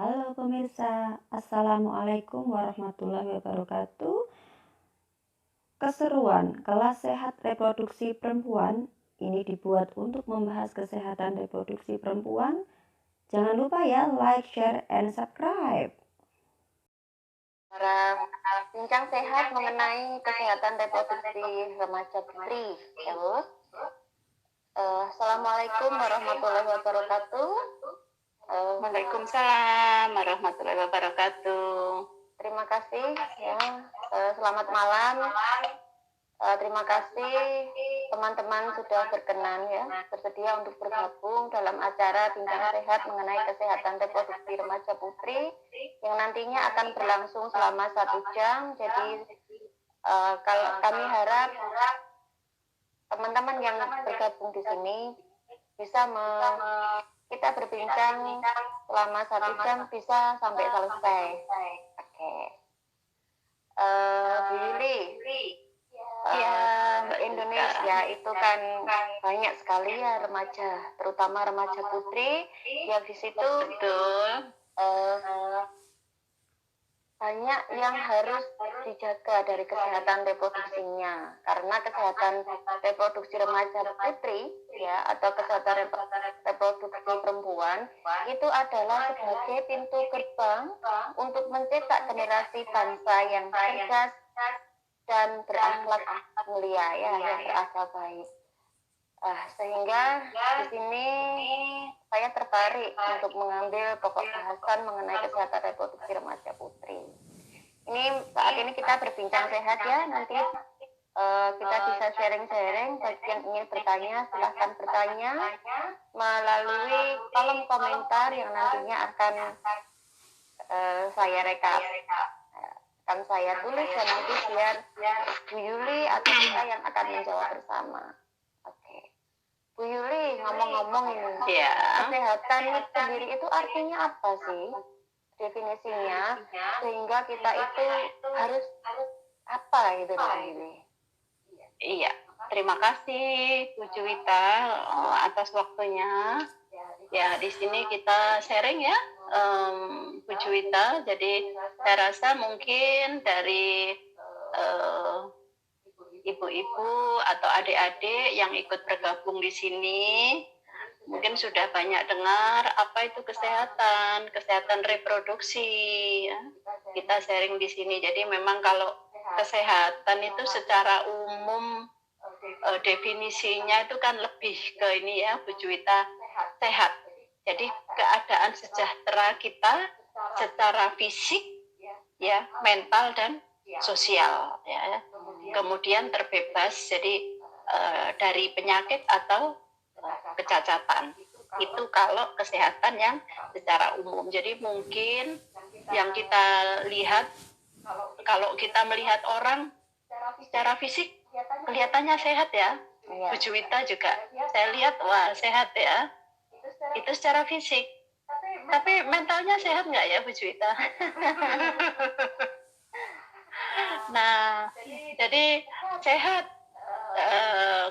Halo pemirsa, Assalamualaikum warahmatullahi wabarakatuh. Keseruan kelas sehat reproduksi perempuan ini dibuat untuk membahas kesehatan reproduksi perempuan. Jangan lupa ya, like, share, and subscribe. Para bincang sehat mengenai kesehatan reproduksi remaja putri. Assalamualaikum warahmatullahi wabarakatuh. Waalaikumsalam warahmatullahi wabarakatuh. Terima kasih ya. Selamat malam. Terima kasih teman-teman sudah berkenan ya, bersedia untuk bergabung dalam acara bincang sehat mengenai kesehatan reproduksi remaja putri yang nantinya akan berlangsung selama 1 jam. Jadi kalau kami harap teman-teman yang bergabung di sini bisa kita berbincang selama 1 jam bisa sampai selesai. Oke. Bu Yuli, Indonesia itu kan banyak sekali ya remaja, terutama remaja putri yang di situ Betul. banyak yang harus dijaga dari kesehatan reproduksinya, karena kesehatan reproduksi remaja putri ya atau kesehatan reproduksi perempuan itu adalah sebagai pintu gerbang untuk mencetak generasi bangsa yang cerdas dan berakhlak mulia ya, yang berakhlak baik. Sehingga di sini saya tertarik untuk mengambil pokok bahasan mengenai kesehatan reproduksi remaja putri. Saat ini kita berbincang sehat ya, nanti kita bisa sharing-sharing. Bagi yang ingin bertanya, silahkan bertanya melalui kolom komentar yang nantinya akan saya rekap. Akan saya tulis dan nanti biar Bu Yuli atau kita yang akan menjawab bersama. Bu Yuli, ngomong-ngomong ini, kesehatan sendiri itu artinya apa sih? Definisinya, sehingga kita itu harus apa itu Bu Yuli? Iya, terima kasih Bu Juwita atas waktunya. Ya, di sini kita sharing ya, Bu Juwita. Jadi saya rasa mungkin dari ibu-ibu atau adik-adik yang ikut bergabung di sini mungkin sudah banyak dengar apa itu kesehatan reproduksi ya. Kita sharing di sini. Jadi memang kalau kesehatan itu secara umum definisinya itu kan lebih ke ini ya Bu Juwita, sehat. Jadi keadaan sejahtera kita secara fisik ya, mental dan sosial ya. Kemudian terbebas jadi dari penyakit atau kecacatan. Itu kalau kesehatan yang secara umum. Jadi mungkin yang kita lihat, kalau kita melihat orang secara fisik kelihatannya sehat ya, Bu Juwita juga saya lihat wah sehat ya, itu secara fisik. Tapi mentalnya sehat nggak ya Bu Juwita? Nah, jadi sehat,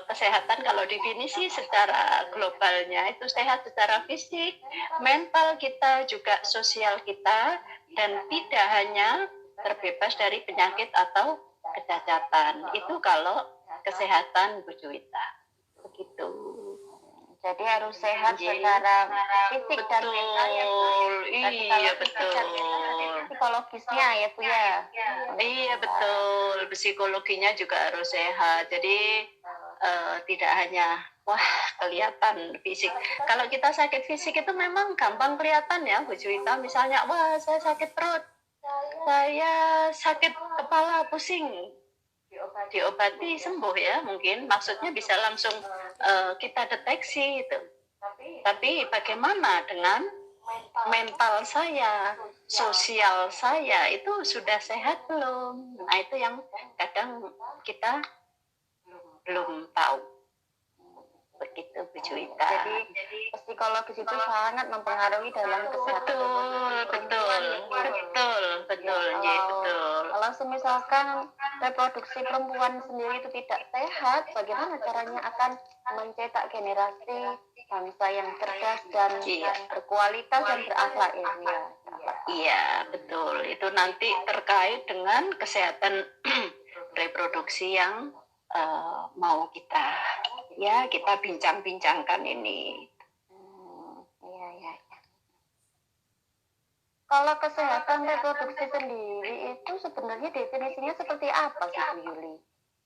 kesehatan kalau definisi secara globalnya itu sehat secara fisik, mental kita juga sosial kita, dan tidak hanya terbebas dari penyakit atau kecacatan. Itu kalau kesehatan Bu Juwita. Begitu. Jadi harus sehat secara fisik dan mental ya Bu. Iya betul. Psikologisnya ya Bu ya. Iya betul. Psikologinya juga harus sehat. Jadi tidak hanya wah kelihatan fisik. Kalau kita sakit fisik itu memang gampang kelihatan ya Bu Juwita. Misalnya wah saya sakit perut, saya sakit kepala pusing, diobati sembuh ya, mungkin maksudnya bisa langsung kita deteksi itu. Tapi bagaimana dengan mental saya, sosial saya itu sudah sehat belum? Nah itu yang kadang kita belum tahu. Begitu Bu Juwita. Jadi psikologis itu sangat mempengaruhi dalam kesehatan. Betul. Kalau misalkan reproduksi perempuan sendiri itu tidak sehat, bagaimana caranya akan mencetak generasi bangsa yang cerdas dan berkualitas dan berakhlak ya? Iya, betul. Itu nanti terkait dengan kesehatan reproduksi yang mau kita bincang-bincangkan ini. Iya, iya. Kalau kesehatan reproduksi sendiri itu sebenarnya definisinya seperti apa sih Bu Yuli?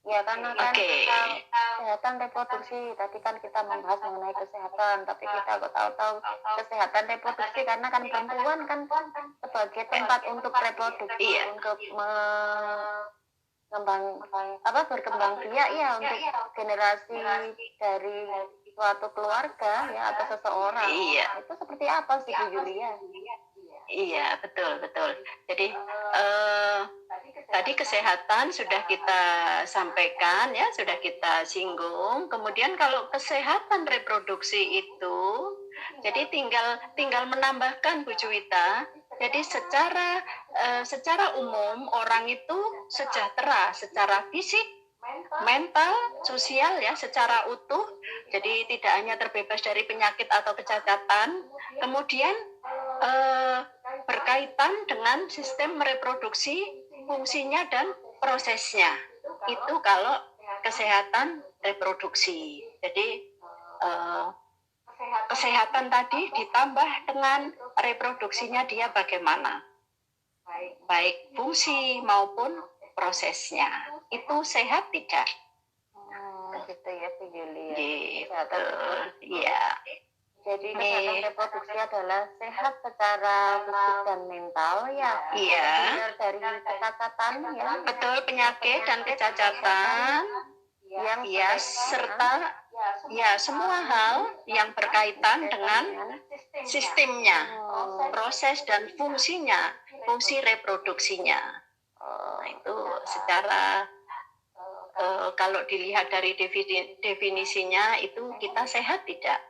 Ya karena kan kesehatan reproduksi, tadi kan kita membahas mengenai kesehatan, tapi kita kok tahu-tahu kesehatan reproduksi karena kan perempuan kan sebagai tempat untuk reproduksi, untuk berkembang biak ya, untuk generasi dari suatu keluarga ya atau seseorang. Itu seperti apa sih Bu Yulia? Iya, betul. Jadi tadi kesehatan sudah kita sampaikan ya, sudah kita singgung. Kemudian kalau kesehatan reproduksi itu, jadi tinggal menambahkan Bu Juwita. Jadi secara umum orang itu sejahtera secara fisik, mental, sosial ya, secara utuh. Jadi tidak hanya terbebas dari penyakit atau kecacatan. Kemudian berkaitan dengan sistem reproduksi, fungsinya dan prosesnya. Itu kalau kesehatan reproduksi. Jadi kesehatan tadi ditambah dengan reproduksinya dia bagaimana, baik fungsi maupun prosesnya. Itu sehat tidak? Gitu ya Bu Yuli. Gitu, iya. Jadi kesehatan reproduksi adalah sehat secara fisik dan mental ya. Iya. Dari kecacatan ya. Betul, penyakit dan kecacatan. Serta semua hal yang berkaitan dengan sistemnya, proses dan fungsinya, fungsi reproduksinya. Itu secara kalau dilihat dari definisinya itu kita sehat tidak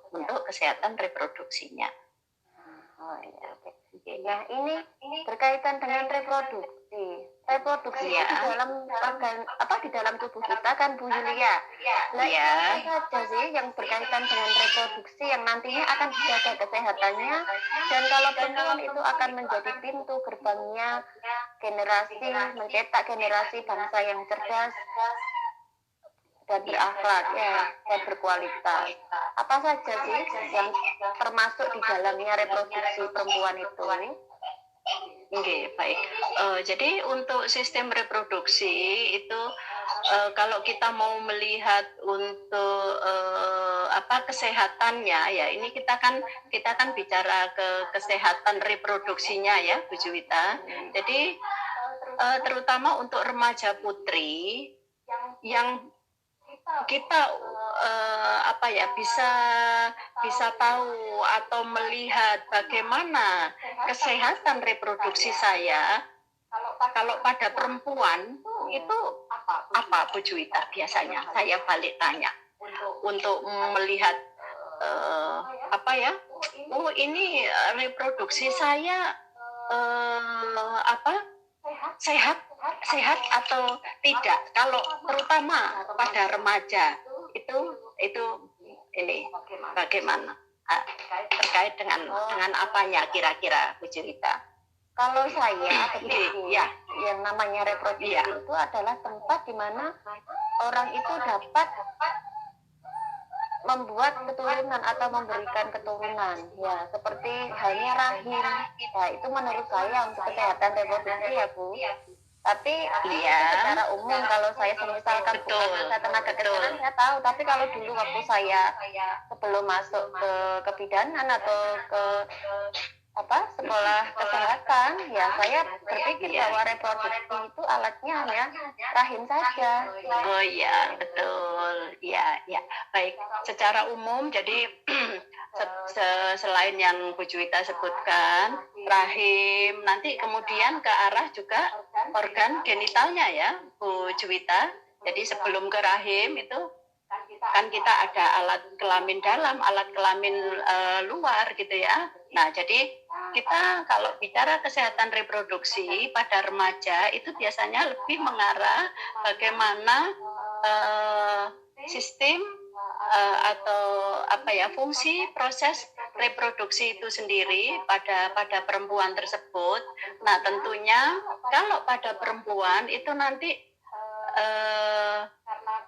untuk kesehatan reproduksinya. Nah, ini berkaitan dengan reproduksi. Reproduksi ya. di dalam tubuh kita kan Bu Yulia. Nah, apa saja sih yang berkaitan dengan reproduksi yang nantinya akan dijaga kesehatannya, dan kalau perempuan itu akan menjadi pintu gerbangnya mencetak generasi bangsa yang cerdas dan berakhlak dan berkualitas. Apa saja sih yang termasuk di dalamnya reproduksi perempuan itu? Oke, baik. Jadi untuk sistem reproduksi itu kalau kita mau melihat untuk kesehatannya ya, ini kita kan bicara ke kesehatan reproduksinya ya Bu Juwita. Jadi terutama untuk remaja putri yang kita bisa tahu atau melihat bagaimana kesehatan reproduksi saya. Kalau pada perempuan itu apa Bu Juwita biasanya saya balik tanya untuk melihat ini reproduksi saya sehat atau tidak. Kalau terutama pada remaja itu ini bagaimana terkait dengan apanya kira-kira Bu Juwita? Kalau saya yang namanya reproduksi itu adalah tempat di mana orang itu dapat membuat keturunan atau memberikan keturunan ya, seperti halnya rahim ya. Itu menurut saya untuk kesehatan reproduksi ya Bu. Tapi secara umum kalau saya misalkan saya tenaga kesehatan saya tahu, tapi kalau dulu waktu saya sebelum masuk ke kebidanan atau ke sekolah kesehatan ya, saya berpikir bahwa reproduksi itu alatnya hanya rahim saja. Oh iya, betul. Ya. Baik, secara umum jadi selain yang Bu Juwita sebutkan, rahim, nanti kemudian ke arah juga organ genitalnya ya Bu Juwita. Jadi sebelum ke rahim itu kan kita ada alat kelamin dalam, alat kelamin luar gitu ya. Nah, jadi kita kalau bicara kesehatan reproduksi pada remaja itu biasanya lebih mengarah bagaimana sistem atau fungsi proses reproduksi itu sendiri pada perempuan tersebut. Nah, tentunya kalau pada perempuan itu nanti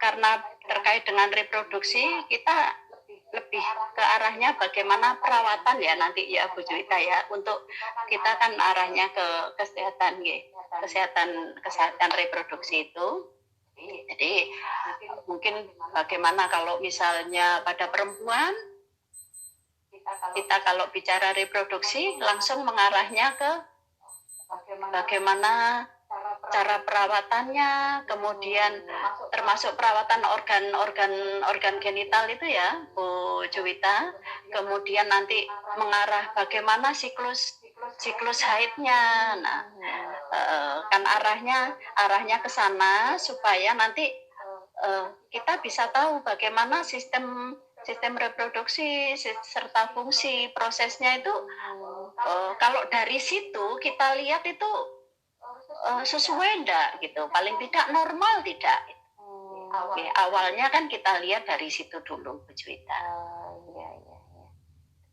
karena terkait dengan reproduksi, kita lebih ke arahnya bagaimana perawatan ya nanti ya Bu Juwita ya, untuk kita kan arahnya ke kesehatan kesehatan reproduksi itu. Jadi mungkin bagaimana kalau misalnya pada perempuan kita kalau bicara reproduksi langsung mengarahnya ke bagaimana cara perawatannya, kemudian termasuk perawatan organ genital itu ya Bu Juwita, kemudian nanti mengarah bagaimana siklus haidnya. Nah, kan arahnya ke sana supaya nanti kita bisa tahu bagaimana sistem reproduksi serta fungsi prosesnya itu. Kalau dari situ kita lihat itu sesuai enggak gitu, paling tidak normal tidak. Oke, awalnya kan kita lihat dari situ dulu Bu Juwita. Iya.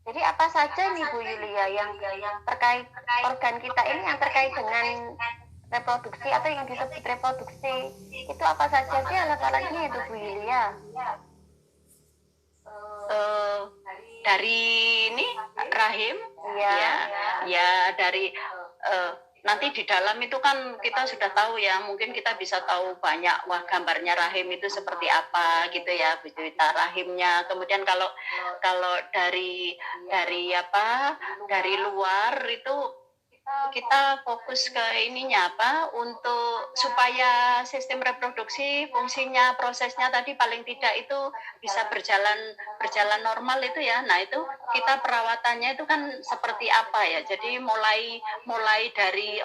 Jadi apa saja nih Bu Yulia yang terkait organ kita ini yang terkait dengan reproduksi atau yang disebut reproduksi itu apa saja sih alat-alatnya itu Bu Yulia? Dari ini rahim ya dari nanti di dalam itu kan kita sudah tahu ya, mungkin kita bisa tahu banyak gambarnya rahim itu seperti apa gitu ya Bu Juwita, rahimnya. Kemudian kalau dari luar itu kita fokus ke ininya untuk supaya sistem reproduksi fungsinya prosesnya tadi paling tidak itu bisa berjalan normal itu ya. Nah itu kita perawatannya itu kan seperti apa ya, jadi mulai dari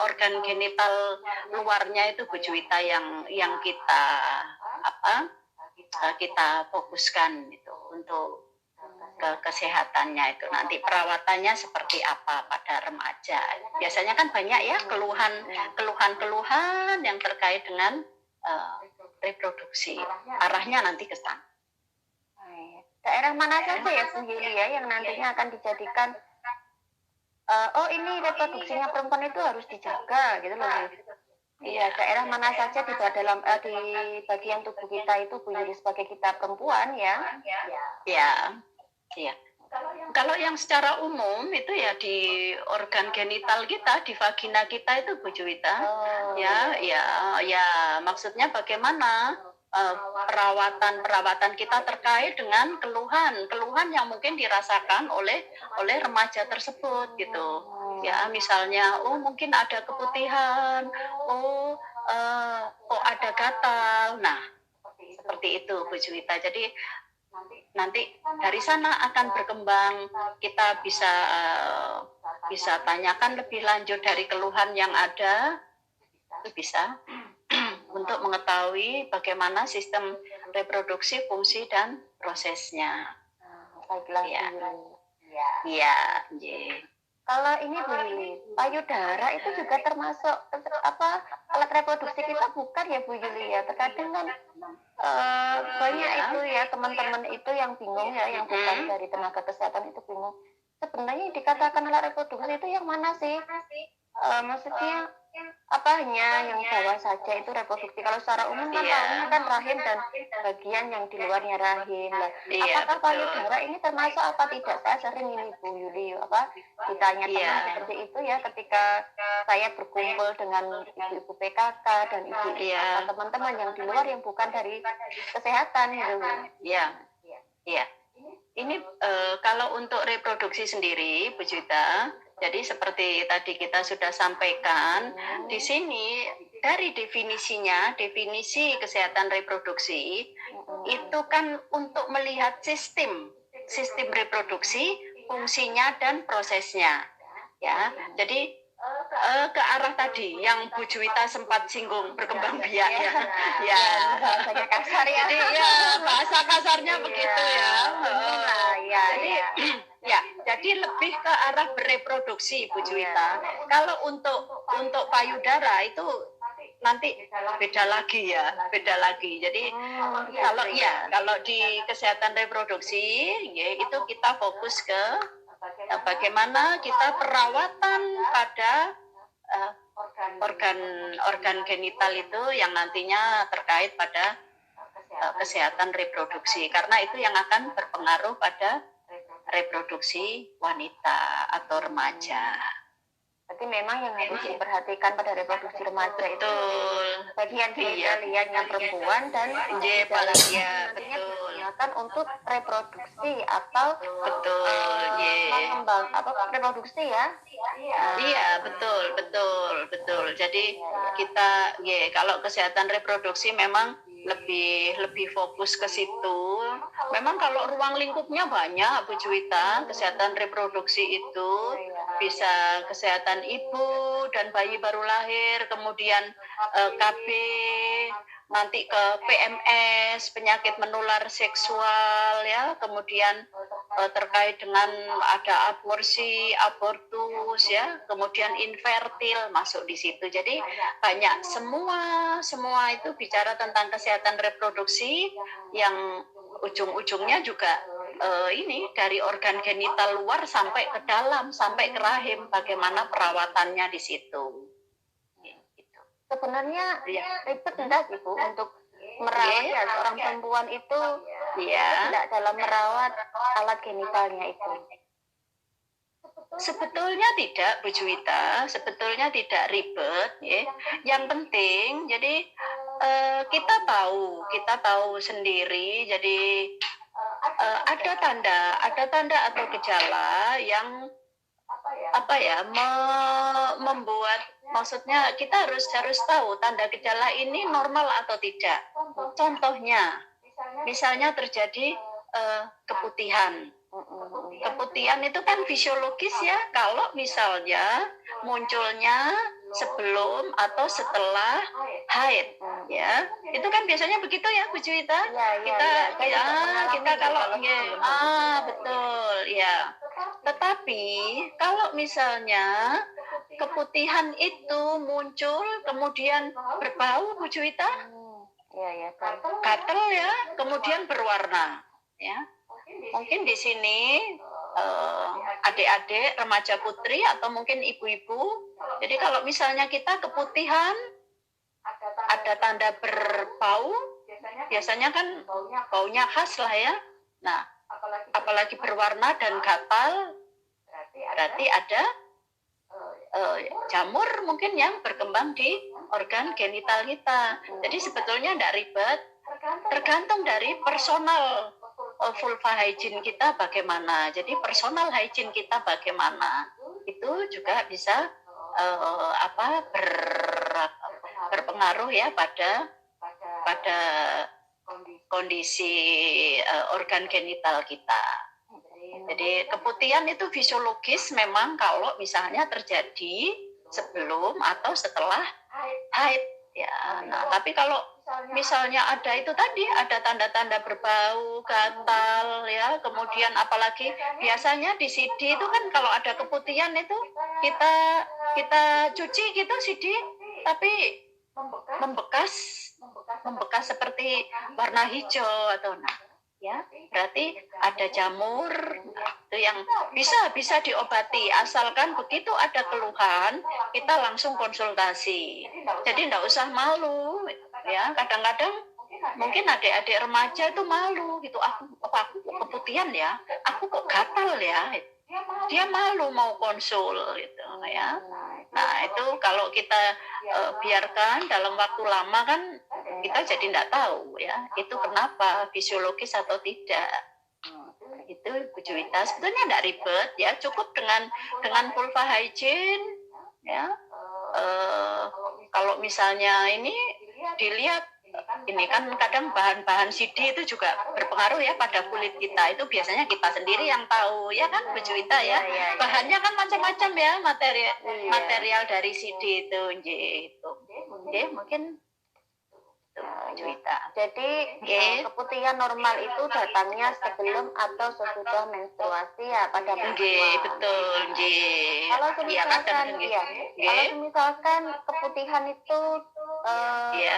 organ genital luarnya itu Bu Juwita yang kita fokuskan itu untuk ke kesehatannya itu. Nanti perawatannya seperti apa pada remaja. Biasanya kan banyak ya keluhan yang terkait dengan reproduksi. Arahnya nanti ke sana. Daerah mana saja ya Bu Yulia yang nantinya akan dijadikan ini reproduksinya perempuan itu harus dijaga gitu loh. Iya, daerah mana saja di bagian tubuh kita itu Bu Yuli sebagai kita perempuan ya? Iya. Kalau yang secara umum itu ya di organ genital kita, di vagina kita itu Bu Juwita. Ya, maksudnya bagaimana perawatan kita terkait dengan keluhan yang mungkin dirasakan oleh remaja tersebut gitu. Ya, misalnya mungkin ada keputihan, ada gatal. Nah, seperti itu Bu Juwita. Jadi nanti dari sana akan berkembang, kita bisa tanyakan lebih lanjut dari keluhan yang ada, itu bisa untuk mengetahui bagaimana sistem reproduksi, fungsi dan prosesnya. Baiklah, Iya. Kalau ini Bu Yuli, payudara itu juga termasuk alat reproduksi kita bukan ya Bu Yuli ya? Terkadang kan banyak itu ya teman-teman itu yang bingung ya, yang bukan dari tenaga kesehatan itu bingung. Sebenarnya yang dikatakan alat reproduksi itu yang mana sih? Maksudnya hanya yang bawah saja itu reproduksi. Kalau secara umum kan tahunya kan rahim dan bagian yang di luarnya rahim. Apakah payudara ini termasuk apa tidak? Saya sering ini Bu Yuli ditanya teman seperti itu ya, ketika saya berkumpul dengan ibu-ibu PKK dan ibu-ibu teman-teman yang di luar yang bukan dari kesehatan gitu. Iya. Ini kalau untuk reproduksi sendiri Bu Juwita, jadi seperti tadi kita sudah sampaikan, di sini dari definisi kesehatan reproduksi itu kan untuk melihat sistem reproduksi, fungsinya dan prosesnya. Ya, jadi ke arah tadi yang Bu Juwita sempat singgung, berkembang biak bahasanya kasar ya. Jadi bahasa kasarnya begitu ya. Jadi lebih ke arah bereproduksi Bu Juwita. Kalau untuk payudara itu nanti beda lagi ya, beda lagi. Jadi kalau di kesehatan reproduksi, ya, itu kita fokus ke bagaimana kita perawatan pada organ genital itu yang nantinya terkait pada kesehatan reproduksi, karena itu yang akan berpengaruh pada reproduksi wanita atau remaja. Berarti memang yang harus diperhatikan pada reproduksi remaja itu bagian genitalia yang perempuan dan nantinya digunakan untuk reproduksi atau mengembang reproduksi ya. Iya, betul. Jadi kita kalau kesehatan reproduksi memang lebih fokus ke situ. Memang kalau ruang lingkupnya banyak, Bu Juwita, kesehatan reproduksi itu bisa kesehatan ibu dan bayi baru lahir, kemudian KB, nanti ke PMS, penyakit menular seksual ya, kemudian terkait dengan ada aborsi, abortus ya, kemudian infertil masuk di situ. Jadi banyak semua itu bicara tentang kesehatan reproduksi yang ujung-ujungnya juga ini dari organ genital luar sampai ke dalam, sampai ke rahim, bagaimana perawatannya di situ. Sebenarnya ribet enggak sih Bu untuk merawat seorang perempuan itu tidak dalam merawat alat genitalnya itu? Sebetulnya tidak, Bu Juwita, sebetulnya tidak ribet ya. Yang penting jadi kita tahu sendiri, jadi ada tanda atau gejala yang membuat, maksudnya kita harus tahu tanda gejala ini normal atau tidak. Contohnya, misalnya terjadi keputihan. Keputihan itu kan fisiologis ya, kalau misalnya munculnya sebelum atau setelah haid ya, itu kan biasanya begitu ya Bu Juwita. Kita kalau betul ya. Tetapi kalau misalnya keputihan itu muncul kemudian berbau Bu Juwita, gatal ya, kemudian berwarna ya. Mungkin di sini adik-adik remaja putri atau mungkin ibu-ibu, jadi kalau misalnya kita keputihan ada tanda berbau, biasanya kan baunya khas lah ya. Nah, apalagi berwarna dan gatal, berarti ada jamur mungkin yang berkembang di organ genital kita. Jadi sebetulnya tidak ribet, tergantung dari personal vulva hygiene kita bagaimana. Jadi personal hygiene kita bagaimana, itu juga bisa berpengaruh ya pada kondisi organ genital kita. Jadi keputihan itu fisiologis memang kalau misalnya terjadi sebelum atau setelah haid ya. Nah, tapi kalau misalnya ada itu tadi, ada tanda-tanda berbau, gatal ya, kemudian apalagi biasanya di CD itu kan kalau ada keputihan itu kita cuci gitu CD, tapi membekas seperti warna hijau atau ya, berarti ada jamur. Itu yang bisa diobati, asalkan begitu ada keluhan kita langsung konsultasi. Jadi tidak usah malu ya. Kadang-kadang mungkin adik-adik remaja itu malu gitu, aku keputihan ya, aku kok gatal ya, dia malu mau konsul gitu ya. Nah itu kalau kita biarkan dalam waktu lama kan kita jadi tidak tahu ya itu kenapa, fisiologis atau tidak. Itu Bu Juwita, sebetulnya tidak ribet ya, cukup dengan vulva hygiene ya. Kalau misalnya ini dilihat, ini kan kadang bahan-bahan CD itu juga berpengaruh ya pada kulit kita. Itu biasanya kita sendiri yang tahu ya kan Bu Juwita ya. Bahannya kan macam-macam ya, material dari CD itu gitu. Mungkin Juwita. Jadi keputihan normal itu datangnya sebelum atau sesudah menstruasi ya pada perempuan. Betul. Kalau misalkan keputihan itu Iya.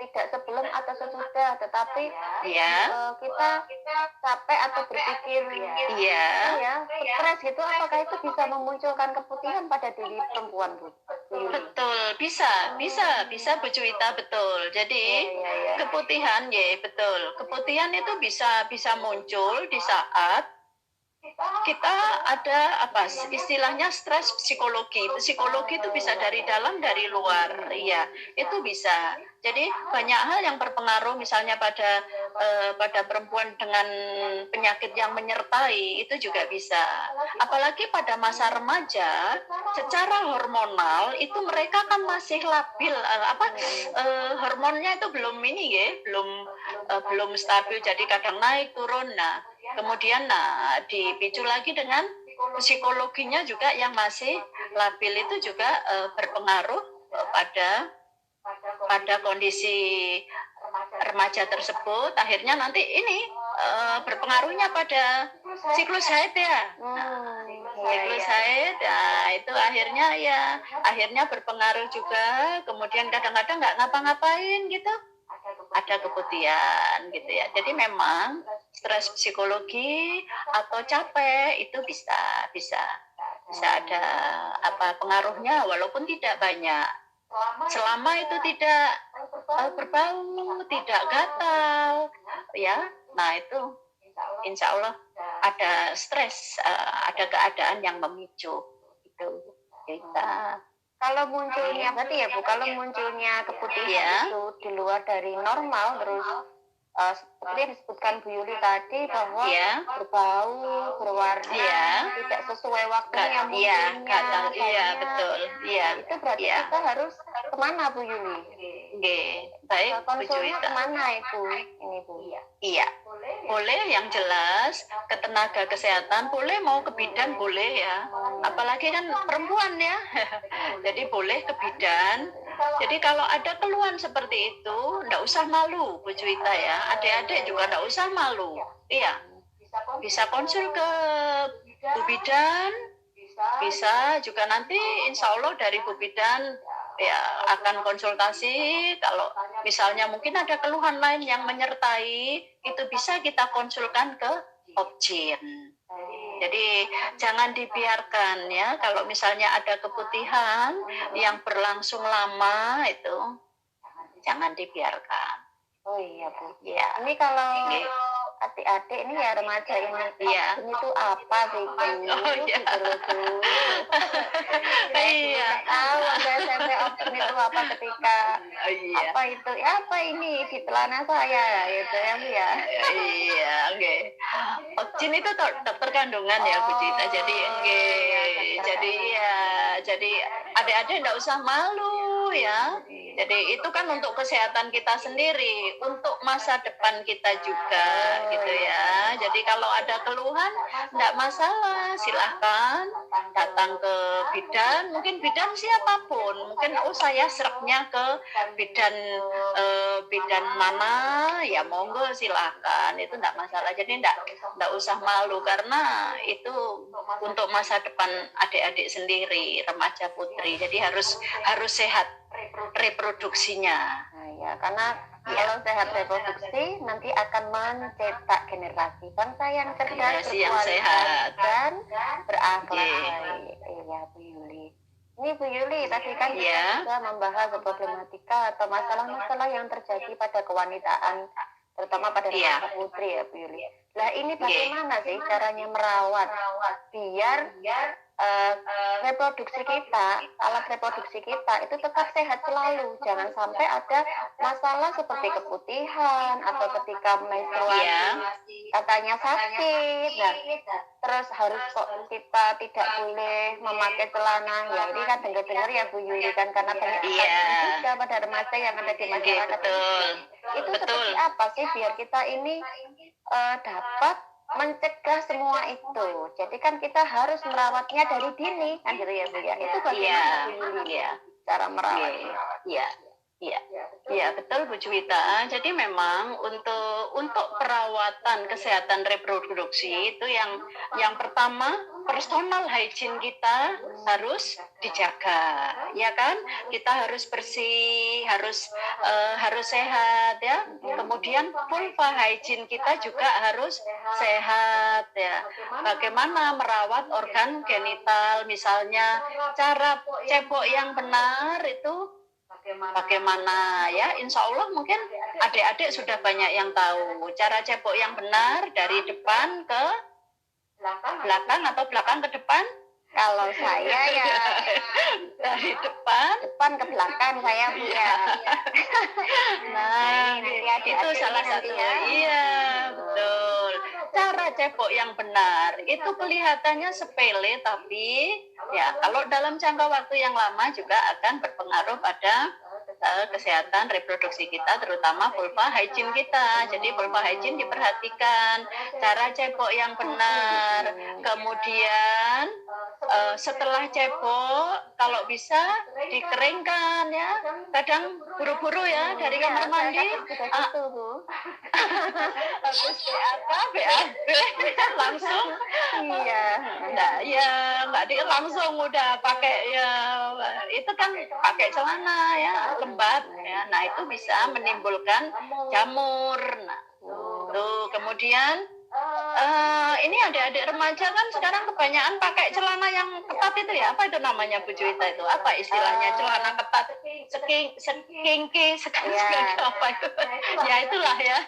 tidak sebelum atau sesudah, tetapi Iya. kita capek atau berpikir Iya. ya stres gitu, apakah itu bisa memunculkan keputihan pada diri perempuan, Bu? Betul, bisa Bu Cuita, betul. Jadi keputihan, ya betul. Keputihan itu bisa muncul di saat kita ada apa istilahnya stres psikologi. Psikologi itu bisa dari dalam, dari luar. Iya, itu bisa. Jadi banyak hal yang berpengaruh, misalnya pada perempuan dengan penyakit yang menyertai, itu juga bisa. Apalagi pada masa remaja, secara hormonal itu mereka kan masih labil, hormonnya itu belum ini ya, belum stabil, jadi kadang naik turun. Nah, kemudian dipicu lagi dengan psikologinya juga yang masih labil, itu juga berpengaruh pada kondisi remaja tersebut. Akhirnya nanti ini berpengaruhnya pada siklus haid ya. Siklus haid, itu akhirnya berpengaruh juga. Kemudian kadang-kadang nggak ngapa-ngapain gitu, ada keputihan gitu ya. Jadi memang stres psikologi atau capek itu bisa ada pengaruhnya, walaupun tidak banyak. Selama itu tidak berbau, tidak gatal, ya. Nah itu insya Allah ada stres, ada keadaan yang memicu itu kita. Kalau munculnya berarti ya Bu, kalau munculnya keputihan itu di luar dari normal, terus seperti yang disebutkan Bu Yuli tadi bahwa berbau, berwarna, tidak sesuai waktunya munculnya. Iya, betul. Iya. Itu berarti kita harus kemana Bu Yuli? Baik, konsulnya kemana itu? Ini Bu. Iya. Boleh, yang jelas ke tenaga kesehatan, boleh, mau ke bidan boleh ya. Apalagi kan perempuan ya. Jadi boleh ke bidan. Jadi kalau ada keluhan seperti itu, enggak usah malu Bu Cuita ya. Adik-adik juga enggak usah malu. Iya. Bisa konsul ke Bu Bidan. Bisa juga nanti insya Allah dari Bu Bidan ya akan konsultasi. Kalau misalnya mungkin ada keluhan lain yang menyertai, itu bisa kita konsulkan ke Opjin. Jadi jangan dibiarkan ya, kalau misalnya ada keputihan yang berlangsung lama itu jangan dibiarkan. Oh iya Bu. Ya. Ini kalau adik-adik ini ya remaja ini, ini tuh apa sih Bu? Oh iya. Iya. Tahu ada SMP Opjin itu apa ketika apa itu? Ya apa ini di celana saya gitu ya Bu ya? Iya, oke. Opjin itu dokter kandungan ya Bu Cita. Jadi jadi adik-adik enggak usah malu ya. Jadi itu kan untuk kesehatan kita sendiri, untuk masa depan kita juga gitu ya. Jadi kalau ada keluhan enggak masalah, silahkan datang ke bidan, mungkin bidan siapapun, mungkin saya sereknya ke bidan mana ya, monggo silahkan, itu enggak masalah. Jadi enggak usah malu, karena itu untuk masa depan adik-adik sendiri, remaja putri. Jadi harus sehat reproduksinya. Nah, ya, karena kalau sehat reproduksi nanti akan mencetak generasi bangsa yang cerdas, berkualitas dan berakhlak. Iya Bu Yuli. Ini Bu Yuli tadi kan kita juga membahas problematika atau masalah-masalah yang terjadi pada kewanitaan, terutama pada remaja putri ya Bu Yuli. Nah ini bagaimana sih caranya merawat biar reproduksi kita, alat reproduksi kita itu tetap sehat selalu, jangan sampai ada masalah seperti keputihan atau ketika menstruasi katanya sakit, nah terus harus kok kita tidak boleh memakai celana, ya ini kan dengar-dengar ya Bu Yuli kan, karena banyak juga pada remaja yang ada di masyarakat itu seperti apa sih biar kita ini dapat mencegah semua itu. Jadi kan kita harus merawatnya dari dini kan gitu ya Bu ya. Itu bagaimana Bu Yuli cara merawatnya? Iya, iya betul Bu Juwita. Jadi memang untuk perawatan kesehatan reproduksi itu yang pertama personal hygiene kita harus dijaga, ya kan? Kita harus bersih, harus sehat ya. Kemudian vulva hygiene kita juga harus sehat ya. Bagaimana merawat organ genital, misalnya cara cebok yang benar itu bagaimana ya, insya Allah mungkin adik-adik sudah banyak yang tahu cara cebok yang benar dari depan ke belakang atau belakang ke depan. Kalau saya ya dari depan ke belakang saya Bu ya. Nah, ini nanti itu salah satu ya. Iya betul. Cara cebok yang benar itu kelihatannya sepele, tapi ya kalau dalam jangka waktu yang lama juga akan berpengaruh pada kesehatan reproduksi kita, terutama vulva hygiene kita. Jadi vulva hygiene diperhatikan, cara cebok yang benar. Kemudian setelah cebok kalau bisa dikeringkan ya. Kadang buru-buru ya dari kamar mandi. Habis BAB langsung nggak langsung udah pakai ya, itu kan pakai celana ya lembat ya. Nah itu bisa menimbulkan jamur. Nah tuh kemudian ini adik-adik remaja kan sekarang kebanyakan pakai celana yang ketat itu ya, apa itu namanya Bu Juwita, itu apa istilahnya, celana ketat sekinki apa itu ya itulah ya.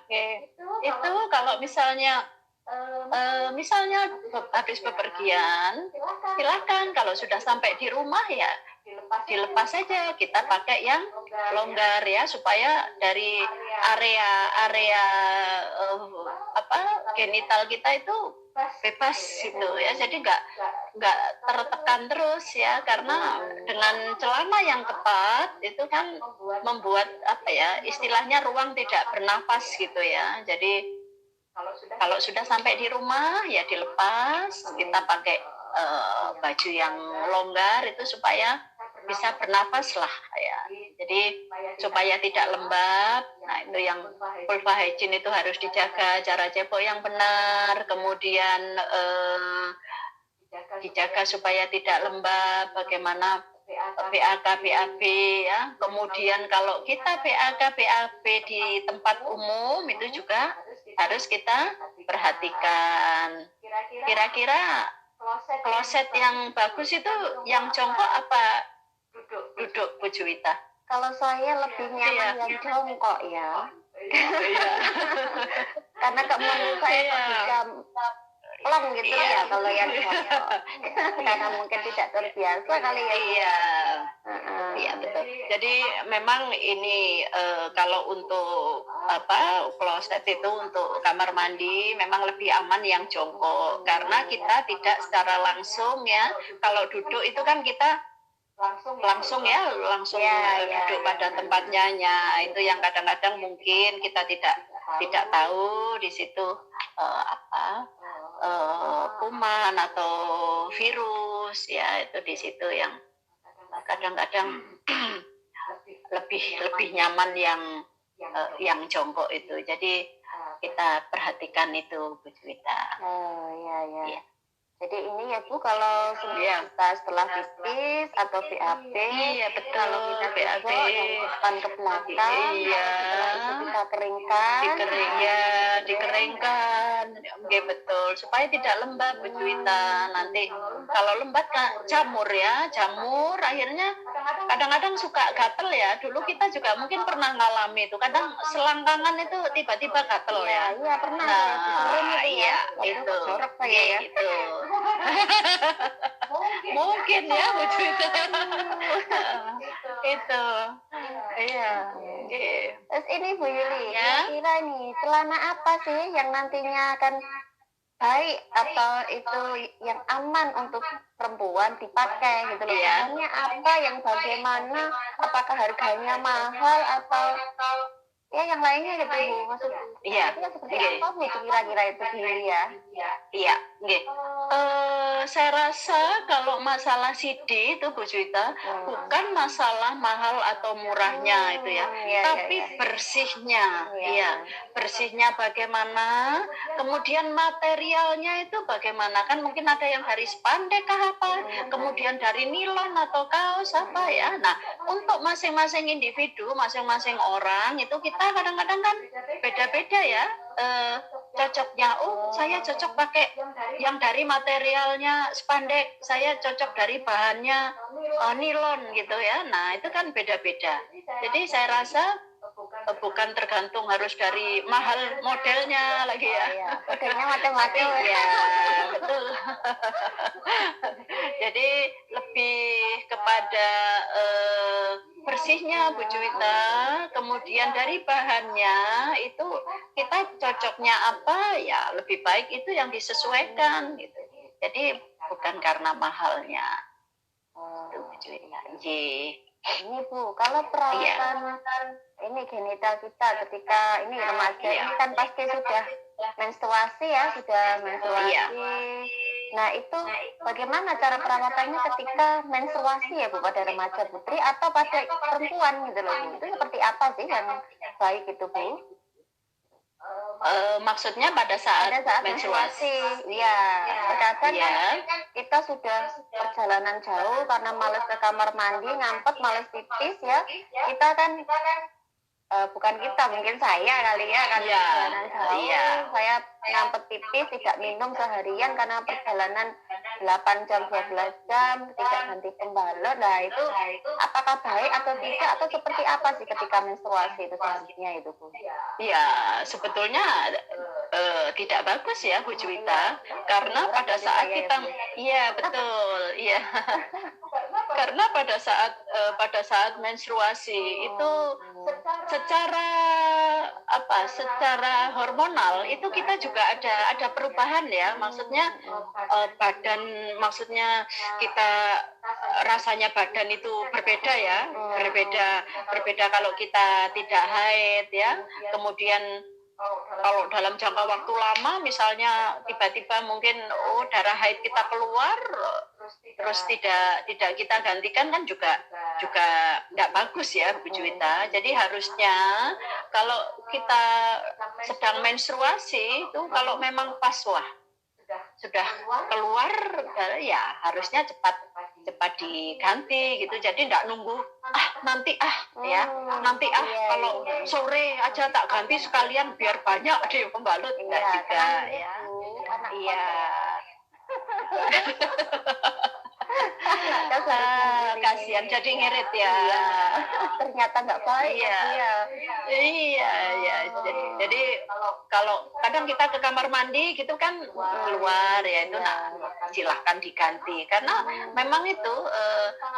Oke. Itu kalau misalnya habis bepergian silakan, kalau sudah sampai di rumah ya dilepas saja, kita pakai yang longgar ya, supaya dari area genital kita itu bebas gitu ya, jadi nggak tertekan terus ya, karena dengan celana yang ketat itu kan membuat apa ya, istilahnya ruang tidak bernafas gitu ya. Jadi kalau sudah sampai di rumah ya dilepas, kita pakai baju yang longgar itu supaya bisa bernafas lah ya. Jadi supaya tidak lembab. Nah itu yang vulva hygiene itu harus dijaga, cara cebok yang benar, kemudian dijaga supaya tidak lembab, bagaimana BAK, BAB ya. Kemudian kalau kita BAK, BAB di tempat umum itu juga harus kita perhatikan. Kira-kira kloset yang bagus itu yang jongkok apa duduk Bu Juwita? Kalau saya lebih nyaman yang jongkok ya. Karena menurut saya bisa plong gitu ya kalau yang jongkok. Karena mungkin tidak terbiasa kali ya. Iya betul. Jadi memang ini kalau untuk kloset itu untuk kamar mandi memang lebih aman yang jongkok, karena kita tidak secara langsung ya, kalau duduk itu kan kita langsung duduk pada tempatnya. Itu yang kadang-kadang mungkin kita tidak tahu di situ kuman atau virus ya, itu di situ yang kadang-kadang lebih nyaman yang jongkok itu. Jadi kita perhatikan itu Bu Juwita. Iya. Jadi ini ya Bu, kalau kita setelah pipis atau BAB, iya betul, kalau kita BAB dari depan ke belakang, setelah itu kita keringkan, dikeringkan, oke betul, supaya tidak lembab Bu Juwita. Nanti kalau lembab kan jamur akhirnya kadang-kadang suka gatel ya. Dulu kita juga mungkin pernah ngalami itu, kadang selangkangan itu tiba-tiba gatel ya. Iya pernah. Nah, iya itu. Jorok saya ya. Itu. Mungkin ya Bu Juwita. Itu. Iya. Terus ini Bu Yuli, ya? kira nih celana apa sih yang nantinya akan baik atau itu yang aman untuk perempuan dipakai gitu loh. Bahannya apa, yang bagaimana, apakah harganya mahal atau ya yang lainnya gitu Bu, maksudnya iya seperti apa Bu kira-kira itu Bu ya? Iya, Saya rasa kalau masalah CD itu Bu Juwita bukan masalah mahal atau murahnya itu ya, tapi bersihnya, ya bersihnya bagaimana, kemudian materialnya itu bagaimana, kan mungkin ada yang dari spandek kah apa, kemudian dari nilon atau kaos apa ya. Nah, untuk masing-masing individu, masing-masing orang itu kita kadang-kadang kan beda-beda ya. Cocoknya, saya cocok pakai yang dari materialnya spandek, saya cocok dari bahannya nilon gitu ya. Nah, itu kan beda-beda. Jadi saya rasa bukan tergantung harus dari mahal modelnya lagi ya. Modelnya macam-macam ya. Betul. Jadi lebih kepada bersihnya Bu Juwita, kemudian dari bahannya itu kita cocoknya apa ya, lebih baik itu yang disesuaikan gitu. Jadi bukan karena mahalnya. Itu Bu Juwita. Ini Bu, kalau perawatan ini genital kita ketika ini remaja ini kan pasti sudah menstruasi ya, sudah menstruasi. Nah, itu bagaimana cara perawatannya ketika menstruasi ya Bu, pada remaja putri atau pada perempuan gitu loh Bu? Itu seperti apa sih yang baik itu Bu? Maksudnya pada saat menstruasi. Iya, terkadang kan kita sudah perjalanan jauh karena males ke kamar mandi, ngampet, males pipis ya. Kita kan bukan kita, mungkin saya kali ya, karena perjalanan jauh, saya ngampet pipis, tidak minum seharian karena perjalanan 8 jam, 12 jam, tidak ganti pembalut. Nah, itu apakah baik atau tidak, atau seperti apa sih ketika menstruasi itu seharusnya itu Bu? Ya, sebetulnya tidak bagus ya Bu Juwita, karena pada saat kita, iya betul, iya. Karena pada saat menstruasi itu secara hormonal itu kita juga ada perubahan ya, maksudnya maksudnya kita rasanya badan itu berbeda ya, berbeda kalau kita tidak haid ya. Kemudian kalau dalam jangka waktu lama misalnya tiba-tiba mungkin darah haid kita keluar terus tidak kita gantikan kan juga tidak bagus ya Bu Juwita. Jadi harusnya kalau kita sedang menstruasi itu kalau memang pas sudah keluar ya harusnya cepat diganti gitu. Jadi tidak nunggu nanti kalau sore aja tak ganti sekalian biar banyak di pembalut, enggak juga ya. Iya. Kasihan jadi ngirit ya. Ternyata nggak baik. Iya. Jadi kalau kadang kita ke kamar mandi gitu kan keluar ya itu silahkan diganti karena memang itu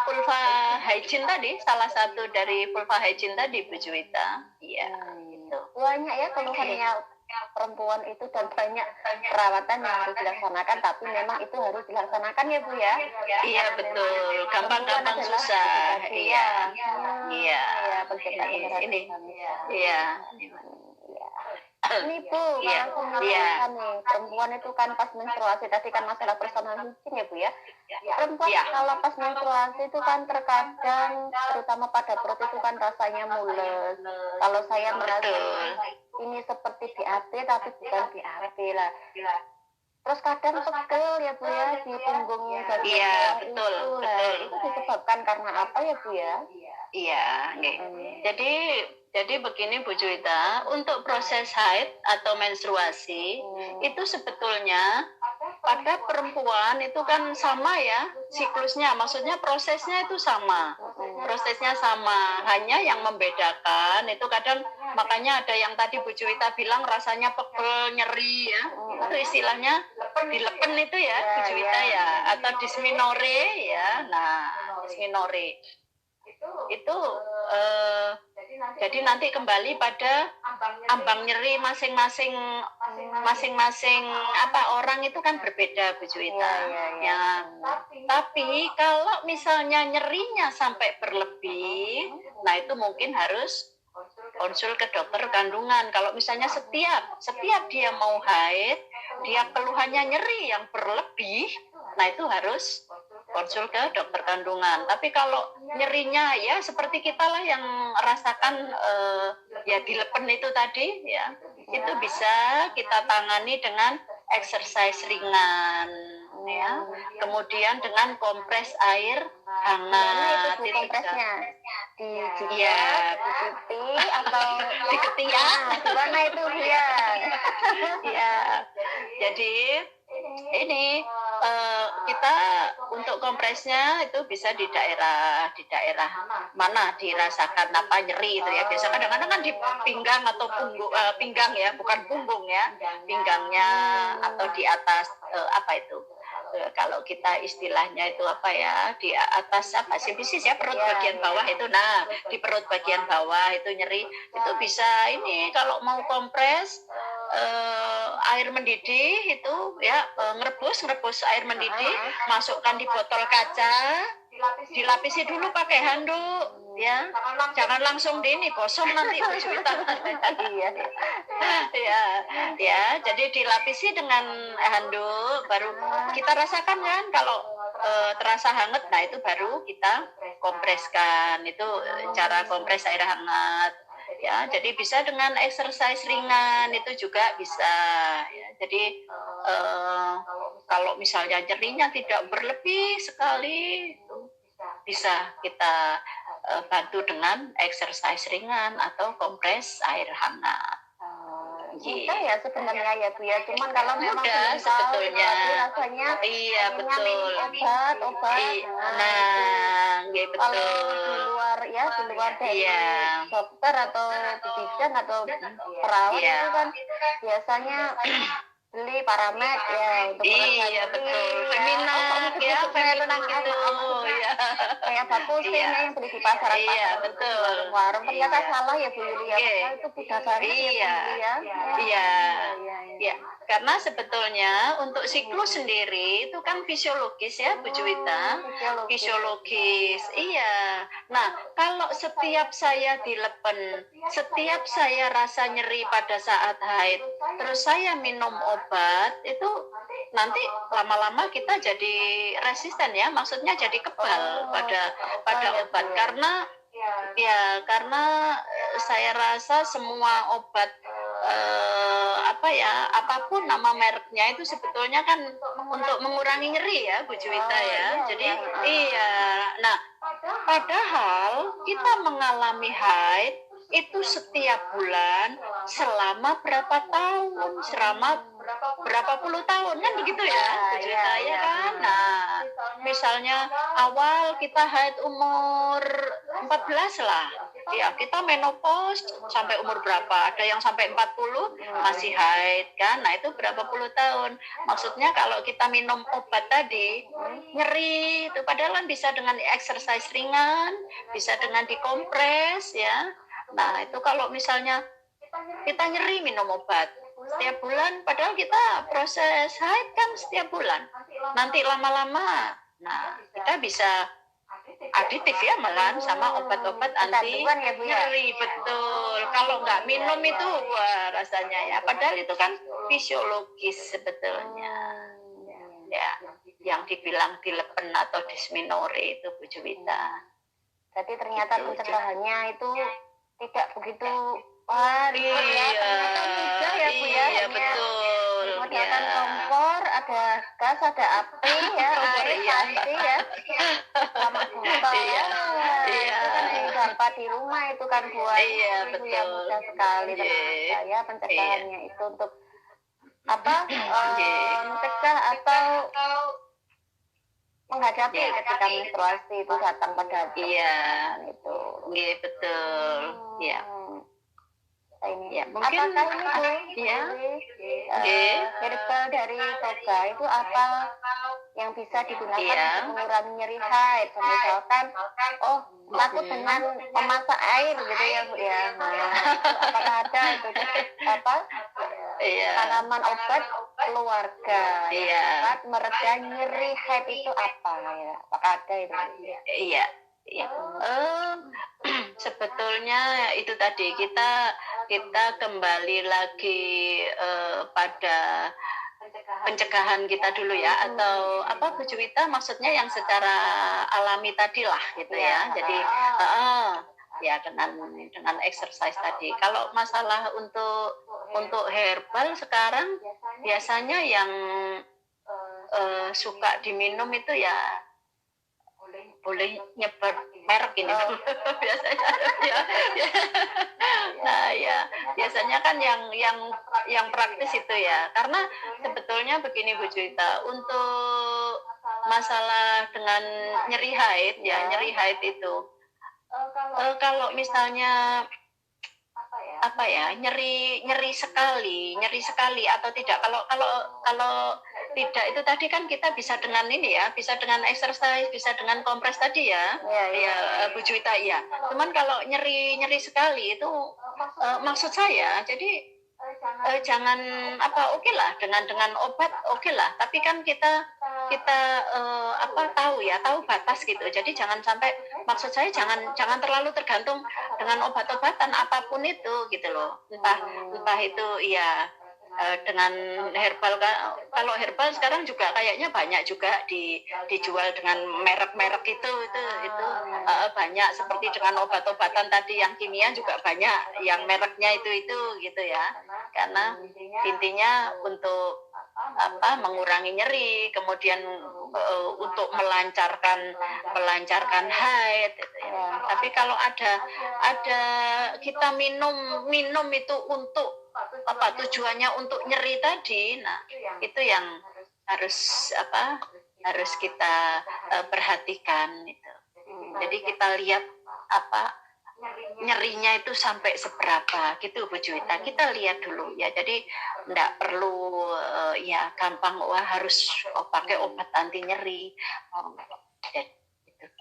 vulva hygiene tadi salah satu dari vulva hygiene tadi Bu Juwita. Iya. Itu. Banyak ya keluhannya perempuan itu dan banyak perawatan yang harus dilaksanakan, tapi memang itu harus dilaksanakan ya Bu ya. Iya betul, gampang susah. Iya. Ini. Iya. Ini Bu, kalau nih perempuan itu kan pas menstruasi tadi kan masalah personal hygiene ya Bu ya. Perempuan kalau pas menstruasi itu kan terkadang terutama pada perut itu kan rasanya mules. Kalau saya merasa ini seperti BAB tapi bukan BAB lah. Terus kadang pegel ya Bu ya di punggung bagian. Iya betul. Itu disebabkan karena apa ya Bu ya? Iya, jadi begini Bu Juwita, untuk proses haid atau menstruasi itu sebetulnya pada perempuan itu kan sama ya siklusnya, maksudnya prosesnya itu sama, hanya yang membedakan itu kadang makanya ada yang tadi Bu Juwita bilang rasanya pegel, nyeri ya, itu istilahnya dilepen itu ya Bu Juwita ya, atau dysmenorrhea ya, nah dysmenorrhea itu jadi nanti kembali pada ambang nyeri masing-masing orang itu kan berbeda Bu Juwita. Tapi kalau misalnya nyerinya sampai berlebih, nah itu mungkin harus konsul ke dokter kandungan. Kalau misalnya setiap dia mau haid, dia keluhannya nyeri yang berlebih, nah itu harus konsul ke dokter kandungan. Tapi kalau nyerinya ya seperti kita lah yang rasakan ya dilepen itu tadi ya, itu bisa kita tangani dengan exercise ringan ya, kemudian dengan kompres air hangat. Itu kompresnya di ya, di pipi atau di ketiak, di mana itu ya? Ya, jadi ini kita untuk kompresnya itu bisa di daerah mana dirasakan apa nyeri itu ya. Biasa kadang-kadang kan di pinggang atau punggung, pinggang ya, bukan punggung ya, pinggangnya atau di atas apa itu. Kalau kita istilahnya itu apa ya, di atas apa sifisis ya, perut bagian bawah itu, nah di perut bagian bawah itu nyeri, itu bisa ini kalau mau kompres air mendidih itu ya, ngerebus air mendidih, masukkan di botol kaca, dilapisi dulu pakai handuk ya, jangan langsung di ini gosong nanti baju tangan. ya jadi dilapisi dengan handuk, baru kita rasakan kan kalau terasa hangat, nah itu baru kita kompreskan. Itu cara kompres air hangat ya. Jadi bisa dengan exercise ringan itu juga bisa ya. Jadi kalau misalnya nyerinya tidak berlebih sekali, itu bisa kita bantu dengan exercise ringan atau kompres air hangat. Mudah ya sebenarnya ya Bu ya, cuman kalau memang mudah belum tahu sebetulnya. rasanya Iya betul. obat. Nah, iya Kalau betul. di luar dari Iya. dokter atau bidan atau perawat Iya. itu kan biasanya beli Paramed ya untuk Iya betul. Feminak ya, Feminak itu. Ya. Kayak Bakusin Iya. yang beli di pasaran Iya betul. warung. Ternyata Iya. salah ya Bu Yulia. Oke. Itu bukan banget Iya. ya. Iya. Ya, karena sebetulnya untuk siklus sendiri itu kan fisiologis ya Bu Juwita. Fisiologis. Iya. Nah, kalau setiap saya dilepen, setiap saya rasa nyeri pada saat haid, terus saya minum obat, itu nanti lama-lama kita jadi resisten ya, maksudnya jadi kebal pada obat, karena saya rasa semua obat apapun nama mereknya itu sebetulnya kan untuk mengurangi nyeri ya Bu Juwita ya. Jadi iya. Nah, padahal kita mengalami haid itu setiap bulan selama berapa tahun, selama berapa puluh tahun kan begitu ya Bu Juwita ya kan. Nah, misalnya awal kita haid umur 14 lah. Ya, kita menopause sampai umur berapa? Ada yang sampai 40 masih haid kan. Nah, itu berapa puluh tahun. Maksudnya kalau kita minum obat tadi, nyeri itu padahal kan bisa dengan exercise ringan, bisa dengan dikompres ya. Nah, itu kalau misalnya kita nyeri minum obat setiap bulan, padahal kita proses haid kan setiap bulan. Nanti lama-lama, nah kita bisa aditif ya malahan sama obat-obat anti nyeri, betul. Kalau nggak minum itu wah rasanya ya. Padahal itu kan fisiologis sebetulnya. Ya, yang dibilang dilepen atau dysmenorrhea itu Bu Juwita. Jadi ternyata pencegahannya itu tidak begitu mudah ya Bu ya. Iya betul. Modalkan kompor, ada gas, ada api ya, air pasti ya. Sama botol. Iya. Itu kan dapat di rumah itu kan buat Iya, itu yang betul. mudah sekali Iya. teman saya pencegahannya itu untuk apa? Iya. Mencegah atau menghadapi ketika menstruasi itu datang pada Iya. itu. Iya betul. Iya. Ini Ya, mungkin apakah ini Bu? ya. Herbal dari toga itu apa yang bisa digunakan Iya. untuk mengurangi nyeri haid? Misalkan, takut dengan memasak air gitu ya Bu ya. Nah, itu apakah ada itu apa? Iya. Tanaman obat keluarga Iya. yang dapat mereda nyeri haid itu apa ya? Apakah ada itu? Iya. Iya. Sebetulnya itu tadi kita kembali lagi pada pencegahan kita dulu ya, atau apa Bu Juwita, maksudnya yang secara alami tadi lah gitu ya. Jadi ya dengan exercise tadi. Kalau masalah untuk herbal sekarang biasanya yang suka diminum itu ya boleh nyebar merek ini biasanya ya. Nah ya biasanya kan yang praktis itu ya, karena sebetulnya begini Bu Juwita, untuk masalah dengan nyeri haid ya, nyeri haid itu kalau misalnya apa ya, nyeri sekali atau tidak, kalau tidak itu tadi kan kita bisa dengan ini ya, bisa dengan exercise, bisa dengan kompres tadi ya, Bu Juwita ya. Cuman kalau nyeri sekali itu maksud saya, jadi jangan oke lah dengan obat oke lah, tapi kan kita tahu batas gitu. Jadi jangan sampai, maksud saya jangan terlalu tergantung dengan obat-obatan apapun itu gitu loh, entah itu ya dengan herbal. Kalau herbal sekarang juga kayaknya banyak juga dijual dengan merek-merek itu banyak, seperti dengan obat-obatan tadi yang kimia juga banyak yang mereknya itu gitu ya, karena intinya untuk mengurangi nyeri, kemudian untuk melancarkan haid gitu ya. Tapi kalau ada kita minum itu untuk tujuannya untuk nyeri tadi, nah itu yang harus kita perhatikan itu. Jadi kita lihat nyerinya itu sampai seberapa gitu Bu Juwita, kita lihat dulu ya. Jadi enggak perlu ya gampang harus pakai obat anti nyeri.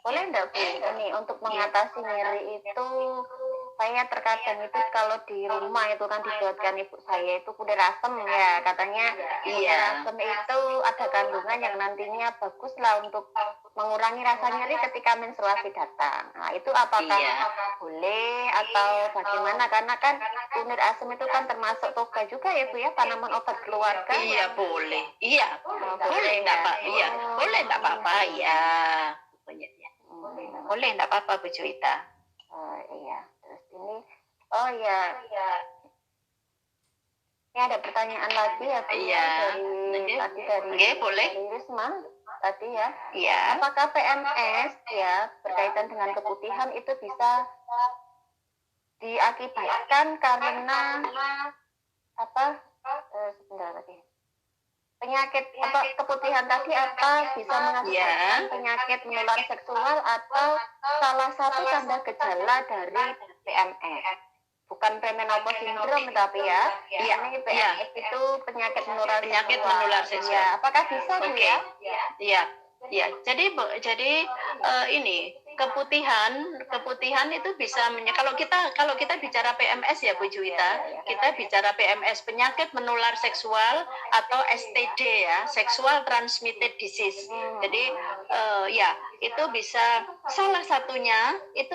Boleh enggak Bu, ini untuk mengatasi nyeri itu, saya terkadang itu kalau di rumah itu kan dibuatkan ibu saya itu puder asem ya, katanya puder asem itu ada kandungan yang nantinya bagus lah untuk mengurangi rasa nyeri ketika menstruasi datang. Nah itu apakah boleh atau bagaimana? Karena kan puder asem itu kan termasuk toga juga ya Bu ya, tanaman obat keluarga. Iya boleh, boleh enggak Pak? Iya boleh, enggak apa-apa ya, boleh enggak apa-apa Bu Juwita. Iya. Terus ini, ini ada pertanyaan lagi ya Bu, dari boleh. Risma tadi ya. Iya. Apakah PMS ya berkaitan dengan keputihan itu bisa diakibatkan karena sebentar lagi. Penyakit atau keputihan tadi bisa mengakibatkan penyakit menular seksual atau salah satu tanda gejala dari PMS, bukan premenopause syndrome tapi ya. Ini PMS itu penyakit menular seksual. Ya, apakah bisa Bu ya? Iya. Jadi ini keputihan itu bisa kalau kita bicara PMS ya Bu Juwita, kita bicara PMS, penyakit menular seksual atau STD ya, sexual transmitted disease. Jadi itu bisa, salah satunya itu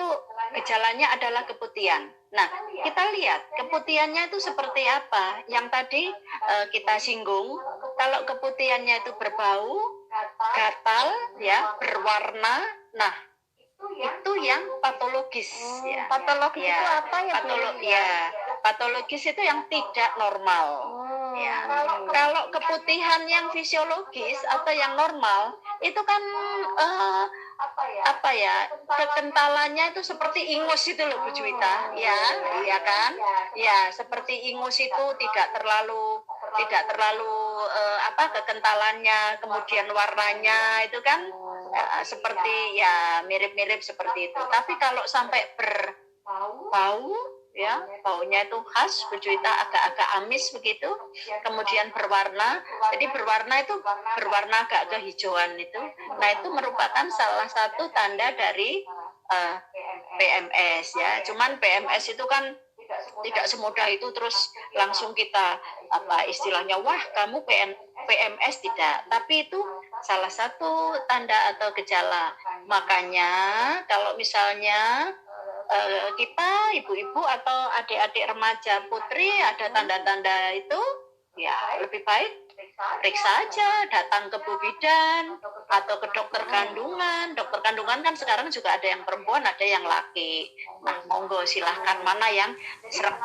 gejalanya adalah keputihan. Nah, kita lihat keputihannya itu seperti apa. Yang tadi kita singgung, kalau keputihannya itu berbau, gatal ya, berwarna, nah itu yang patologis ya. Patologis itu apa ya? Patologis itu yang tidak normal. Ya. Kalau keputihan yang fisiologis atau yang normal itu kan kekentalannya itu seperti ingus itu loh Bu Juwita, ya, iya kan? Ya, seperti ingus itu tidak terlalu kekentalannya, kemudian warnanya itu kan seperti ya mirip-mirip seperti itu. Tapi kalau sampai berbau ya, baunya itu khas Bu Juwita, agak-agak amis begitu, kemudian berwarna, jadi berwarna agak kehijauan itu. Nah, itu merupakan salah satu tanda dari PMS ya. Cuman PMS itu kan tidak semudah itu terus langsung kita istilahnya wah kamu PMS, tidak, tapi itu salah satu tanda atau gejala. Makanya kalau misalnya kita ibu-ibu atau adik-adik remaja putri ada tanda-tanda itu, ya lebih baik periksa aja, datang ke Bu Bidan atau ke dokter kandungan. Dokter kandungan kan sekarang juga ada yang perempuan, ada yang laki. Nah, monggo silahkan mana yang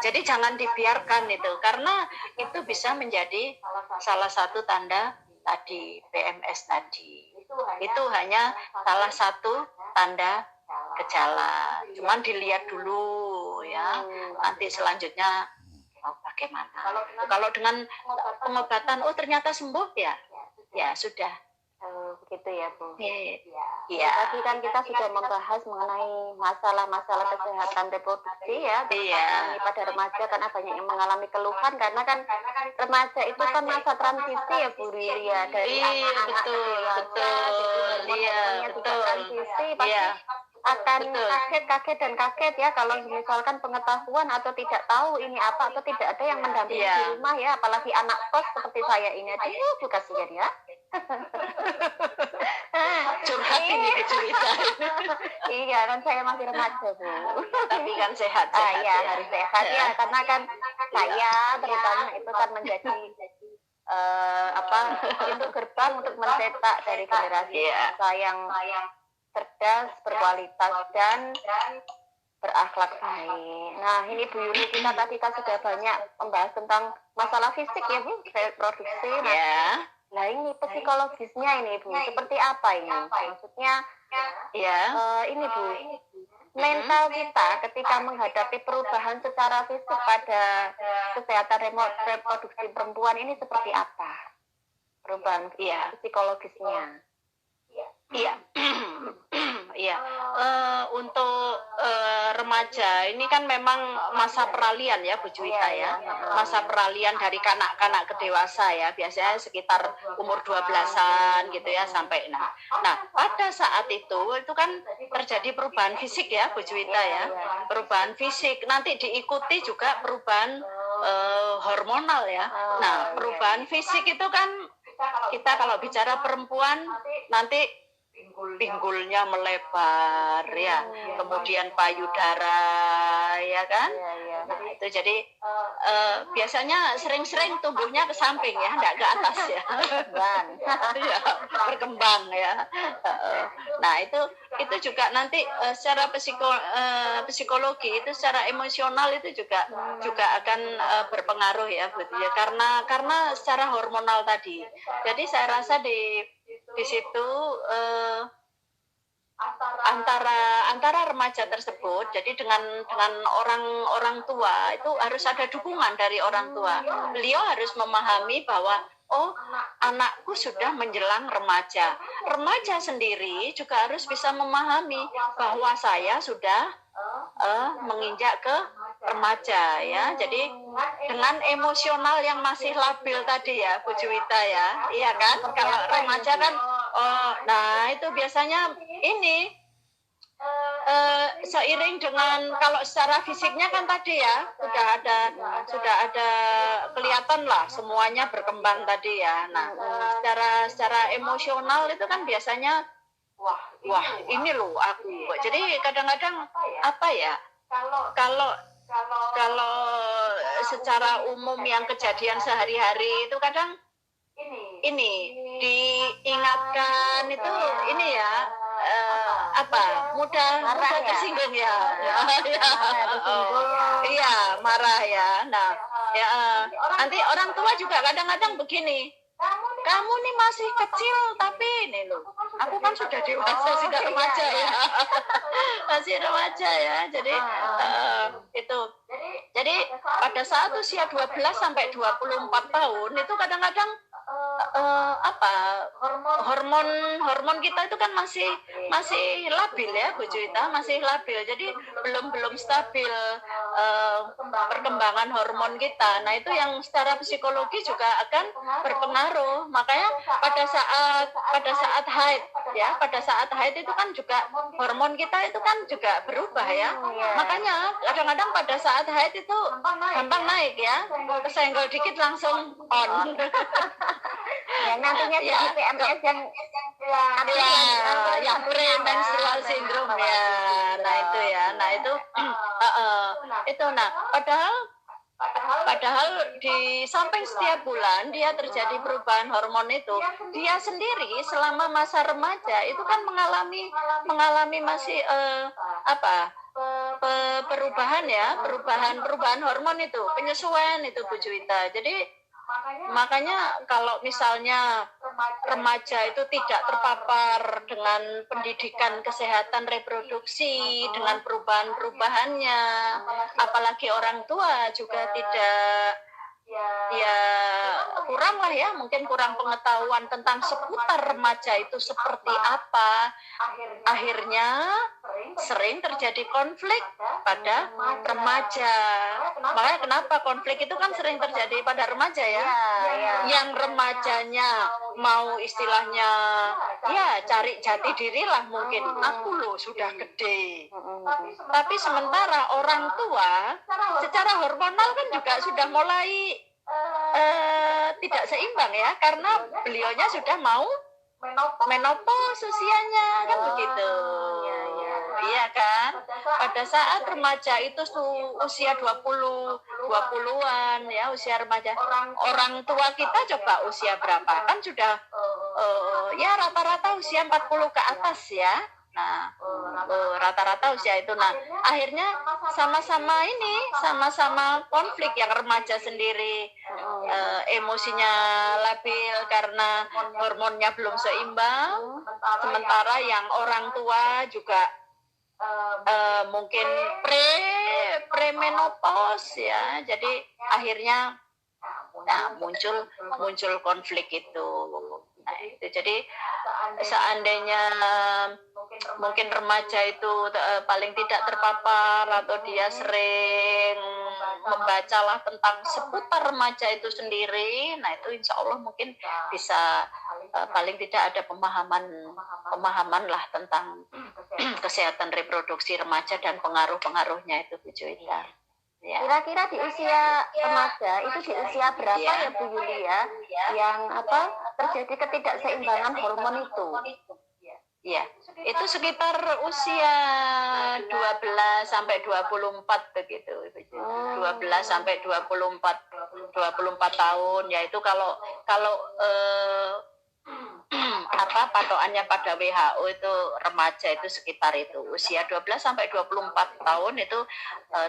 jadi jangan dibiarkan itu, karena itu bisa menjadi salah satu tanda tadi PMS tadi. Itu hanya salah satu tanda gejala. Cuman dilihat dulu ya. Nanti selanjutnya bagaimana. Kalau dengan pengobatan, oh ternyata sembuh ya, ya sudah. Begitu ya Bu. Iya. Tadi kan kita sudah membahas mengenai masalah-masalah kesehatan reproduksi ya, pada remaja, karena banyak yang mengalami keluhan, karena kan remaja itu kan masa transisi ya Bu Riri ya, dari anak-anak ke dewasa, hormonnya juga transisi, pasti akan kaget ya kalau misalkan pengetahuan atau tidak tahu ini apa, atau tidak ada yang mendampingi di rumah ya, apalagi anak kos seperti saya ini. Aduh, kasihan ya. Curhat ini cerita. Iya kan, saya masih remaja Bu. Tapi kan sehat ya, harus sehat ya, karena kan saya terutama itu kan menjadi pintu gerbang untuk mencetak dari generasi bangsa yang cerdas, berkualitas, dan berakhlak baik. Nah, ini Bu Yuni, kita tadi kan sudah banyak membahas tentang masalah fisik ya Bu, reproduksi. Nah, ini psikologisnya ini Bu, seperti apa ini? Maksudnya, ini Bu, mental kita ketika menghadapi perubahan secara fisik pada kesehatan reproduksi perempuan ini seperti apa? Perubahan psikologisnya. Untuk remaja ini kan memang masa peralihan ya Bu Juwita ya. Masa peralihan dari kanak-kanak ke dewasa ya, biasanya sekitar umur 12-an gitu ya sampai nah pada saat itu kan terjadi perubahan fisik ya Bu Juwita ya. Perubahan fisik nanti diikuti juga perubahan hormonal ya. Nah, perubahan fisik itu kan kita kalau bicara perempuan nanti pinggulnya melebar ya, kemudian payudara ya kan. Nah, itu jadi biasanya sering-sering tumbuhnya ke samping ya, enggak ke atas ya. Berkembang ya. Nah, itu juga nanti secara psikologi itu, secara emosional itu juga akan berpengaruh ya Bu ya, karena secara hormonal tadi. Jadi saya rasa di situ antara remaja tersebut, jadi dengan orang tua itu harus ada dukungan dari orang tua. Beliau harus memahami bahwa anakku sudah menjelang remaja. Remaja sendiri juga harus bisa memahami bahwa saya sudah menginjak ke remaja ya. Jadi dengan emosional yang masih labil tadi ya Bu Juwita ya, iya kan? Kalau remaja kan nah itu biasanya ini seiring dengan, kalau secara fisiknya kan tadi ya sudah ada kelihatan lah semuanya berkembang tadi ya. Nah, secara emosional itu kan biasanya wah ini loh aku. Jadi kadang-kadang apa ya, kalau secara umum yang kejadian sehari-hari itu kadang ini diingatkan itu ini ya mudah tersinggung ya. Iya, marah ya. Nah, nanti orang tua juga kadang-kadang begini, kamu nih masih kecil tapi ini loh, aku kan sudah dewasa, sudah remaja ya. Masih remaja ya. Jadi jadi pada saat usia 12 sampai 24 tahun itu kadang-kadang hormon kita itu kan masih labil ya Bu Juwita, masih labil. Jadi belum stabil perkembangan hormon kita. Nah, itu yang secara psikologi juga akan berpengaruh. Makanya pada saat haid ya, pada saat haid itu kan juga hormon kita itu kan juga berubah ya. Makanya kadang-kadang pada saat haid itu gampang naik ya, kesenggol dikit langsung on. Yang nantinya jadi PMS yang premenstrual syndrome ya. Nah itu ya, itu nah padahal Padahal di samping setiap bulan dia terjadi perubahan hormon itu, dia sendiri selama masa remaja itu kan mengalami masih perubahan ya, perubahan hormon itu, penyesuaian itu Bu Juwita. Jadi makanya kalau misalnya remaja itu tidak terpapar dengan pendidikan kesehatan reproduksi, dengan perubahan-perubahannya, apalagi orang tua juga tidak, ya kurang lah ya, mungkin kurang pengetahuan tentang seputar remaja itu seperti apa, akhirnya sering terjadi konflik pada remaja. Makanya kenapa konflik itu kan sering terjadi pada remaja ya, yang remajanya mau istilahnya ya cari jati diri lah, mungkin aku loh sudah gede, tapi sementara orang tua secara hormonal kan juga sudah mulai tidak seimbang ya, karena beliaunya sudah mau menopause usianya kan begitu. Iya kan? Pada saat remaja itu usia 20-an ya, usia remaja. Orang tua kita coba usia berapa? Kan sudah ya rata-rata usia 40 ke atas ya. Nah, rata-rata usia itu. Nah, akhirnya sama-sama konflik, yang remaja sendiri emosinya labil karena hormonnya belum seimbang, sementara yang orang tua juga mungkin premenopause ya. Jadi akhirnya muncul konflik itu. Nah, itu jadi seandainya mungkin remaja itu paling tidak terpapar atau dia sering membacalah tentang seputar remaja itu sendiri, nah itu insya Allah mungkin bisa paling tidak ada pemahaman lah tentang kesehatan reproduksi remaja dan pengaruh-pengaruhnya itu Bu Juwita. Ya. Kira-kira di usia remaja itu di usia berapa ya Bu Yulia yang terjadi ketidakseimbangan hormon itu? Ya, itu sekitar usia 12 sampai 24 begitu. 12 sampai 24 tahun, yaitu kalau patokannya pada WHO itu remaja itu sekitar itu usia 12 sampai 24 tahun itu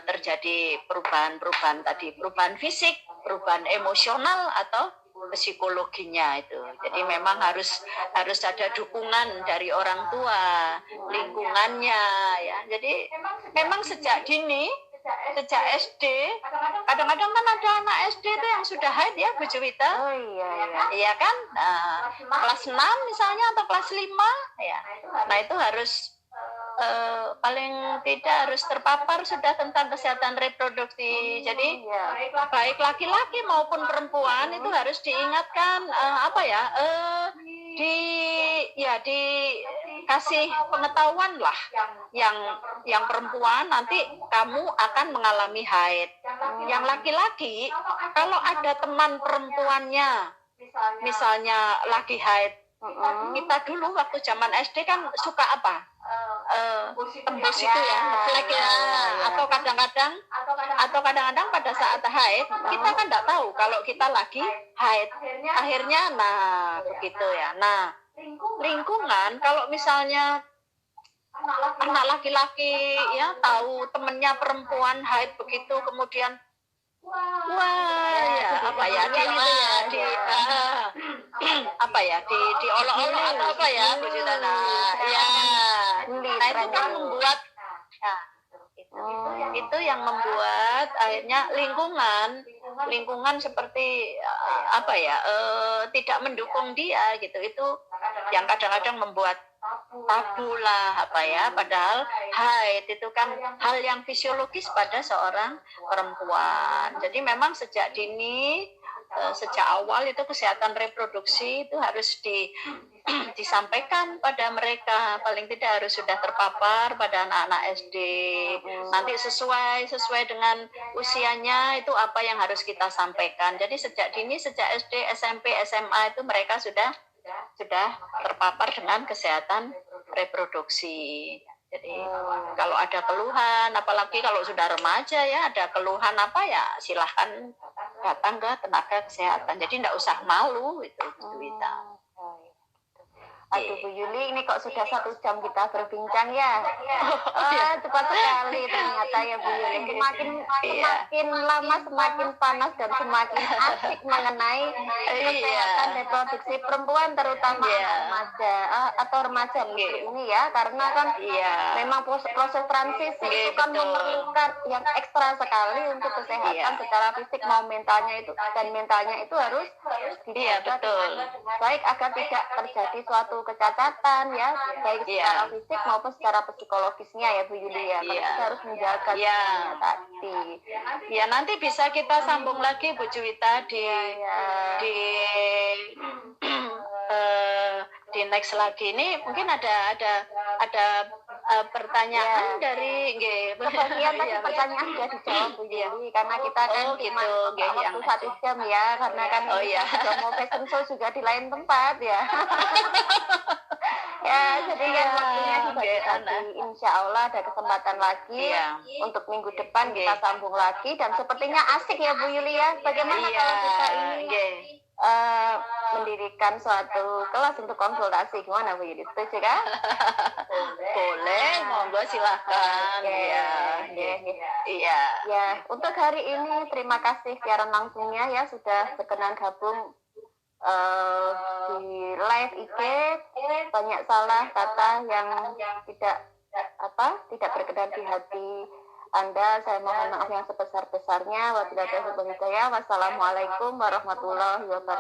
terjadi perubahan tadi, perubahan fisik, perubahan emosional atau psikologinya itu. Jadi memang harus ada dukungan dari orang tua, lingkungannya ya. Jadi memang sejak dini, sejak SD, kadang-kadang kan ada anak SD itu yang sudah haid ya Bu Juwita. Oh iya. Iya kan? Kelas 6 misalnya atau kelas 5 ya. Nah, itu harus paling tidak harus terpapar sudah tentang kesehatan reproduksi. Jadi baik laki-laki maupun perempuan itu harus diingatkan dikasih pengetahuan lah, yang perempuan nanti kamu akan mengalami haid. Yang laki-laki kalau ada teman perempuannya misalnya lagi haid, kita dulu waktu zaman SD kan suka tembus itu ya, ngeflek ya, atau kadang-kadang pada saat haid kita kan tidak tahu kalau kita lagi haid. Akhirnya begitu ya. Nah, lingkungan kalau misalnya anak laki-laki ya tahu temennya perempuan haid begitu, kemudian diolok-olok atau apa ya Bu Juwita. Nah itu kan membuat itu yang membuat akhirnya lingkungan seperti tidak mendukung dia gitu. Itu yang kadang-kadang membuat tabu lah padahal haid itu kan hal yang fisiologis pada seorang perempuan. Jadi memang sejak dini, sejak awal itu kesehatan reproduksi itu harus disampaikan pada mereka, paling tidak harus sudah terpapar pada anak-anak SD. Nanti sesuai dengan usianya itu apa yang harus kita sampaikan. Jadi sejak dini, sejak SD, SMP, SMA itu mereka sudah terpapar dengan kesehatan reproduksi. Jadi kalau ada keluhan, apalagi kalau sudah remaja ya, ada keluhan apa ya, silahkan datang ke tenaga kesehatan. Jadi tidak usah malu itu, Bu Wita. Aduh Bu Yuli, ini kok sudah 1 jam kita berbincang ya? Cepat sekali ternyata ya Bu Yuli. Semakin lama semakin panas dan semakin asik mengenai kesehatan reproduksi perempuan, terutama anak remaja atau remaja ini ya, karena kan memang proses transisi itu kan memerlukan yang ekstra sekali untuk kesehatan secara fisik mau mentalnya itu, dan mentalnya itu harus dijaga dengan baik agar tidak terjadi suatu kecacatan ya, baik secara fisik maupun secara psikologisnya ya Bu Yuli ya. Kita harus menjaga tadi. Ya nanti bisa kita sambung lagi Bu Juwita di di next lagi. Ini mungkin ada pertanyaan dari sebagian tadi pertanyaan sudah dijawab Bu Yuli, karena kita kan cuma waktu 1 jam ya, karena kan sudah mau fashion show juga di lain tempat ya. Ya, jadi kan waktunya juga insya Allah ada kesempatan lagi untuk minggu depan kita sambung lagi, dan sepertinya asik ya Bu Yuli ya. Bagaimana kalau kita ini mendirikan suatu kelas untuk konsultasi, gimana Bu Yuli? Setuju kan? Boleh, monggo silahkan. Ya, untuk hari ini terima kasih siaran langsungnya ya, sudah berkenan gabung di live IG. Banyak salah kata yang tidak berkenan di hati Anda, saya mohon maaf yang sebesar-besarnya. Wassalamualaikum warahmatullahi wabarakatuh.